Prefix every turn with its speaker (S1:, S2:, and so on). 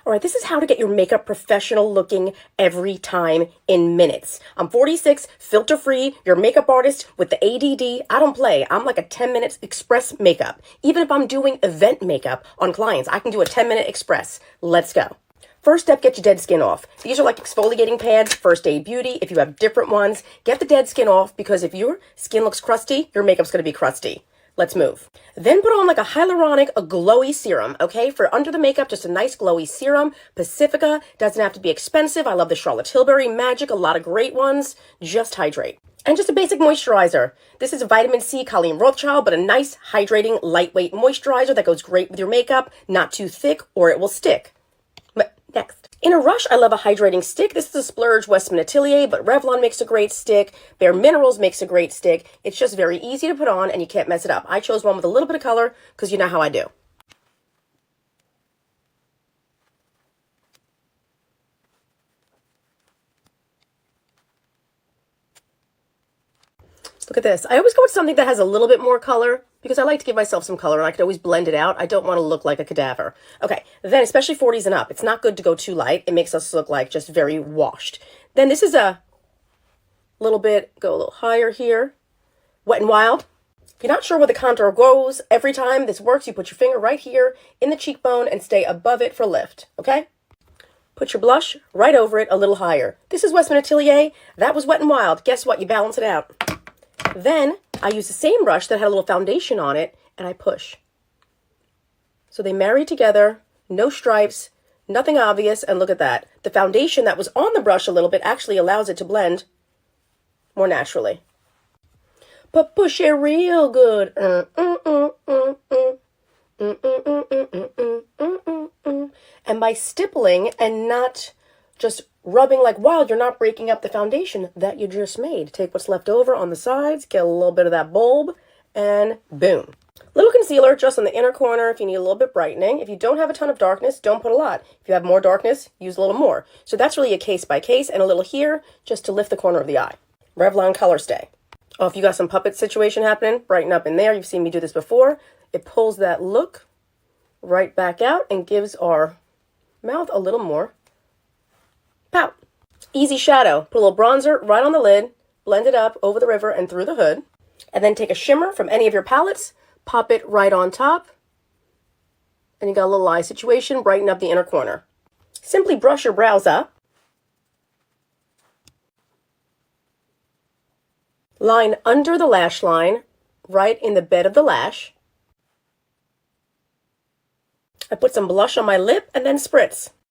S1: All right, this is how to get your makeup professional looking every time in minutes. I'm 46, filter free, your makeup artist with the ADD. I don't play. I'm like a 10-minute express makeup. Even if I'm doing event makeup on clients, I can do a 10-minute express. Let's go. First step, get your dead skin off. These are like exfoliating pads, First Aid Beauty. If you have different ones, get the dead skin off because if your skin looks crusty, your makeup's going to be crusty. Let's move. Then put on like a hyaluronic, a glowy serum, okay? For under the makeup, just a nice glowy serum. Pacifica, doesn't have to be expensive. I love the Charlotte Tilbury Magic, a lot of great ones. Just hydrate. And just a basic moisturizer. This is a vitamin C Colleen Rothschild, but a nice, hydrating, lightweight moisturizer that goes great with your makeup. Not too thick or it will stick. Next. In a rush, I love a hydrating stick. This is a Splurge Westman Atelier, but Revlon makes a great stick. Bare Minerals makes a great stick. It's just very easy to put on and you can't mess it up. I chose one with a little bit of color because you know how I do. Look at this. I always go with something that has a little bit more color because I like to give myself some color and I could always blend it out. I don't want to look like a cadaver. Okay, then especially 40s and up, it's not good to go too light. It makes us look like just very washed. Then this is a little bit, go a little higher here. Wet n Wild. If you're not sure where the contour goes, every time this works, you put your finger right here in the cheekbone and stay above it for lift, okay? Put your blush right over it a little higher. This is Westman Atelier. That was Wet n Wild. Guess what? You balance it out. Then I use the same brush that had a little foundation on it and I push. So they marry together, no stripes, nothing obvious, and look at that. The foundation that was on the brush a little bit actually allows it to blend more naturally. But push it real good. And by stippling and not just rubbing like wild, you're not breaking up the foundation that you just made. Take what's left over on the sides, get a little bit of that bulb, and boom. Little concealer just on the inner corner if you need a little bit brightening. If you don't have a ton of darkness, don't put a lot. If you have more darkness, use a little more. So that's really a case by case, and a little here just to lift the corner of the eye. Revlon Color Stay. Oh, if you got some puppet situation happening, brighten up in there. You've seen me do this before. It pulls that look right back out and gives our mouth a little more pout. Easy shadow. Put a little bronzer right on the lid, blend it up over the river and through the hood, and then take a shimmer from any of your palettes, pop it right on top, and you got a little eye situation, brighten up the inner corner. Simply brush your brows up. Line under the lash line, right in the bed of the lash. I put some blush on my lip and then spritz.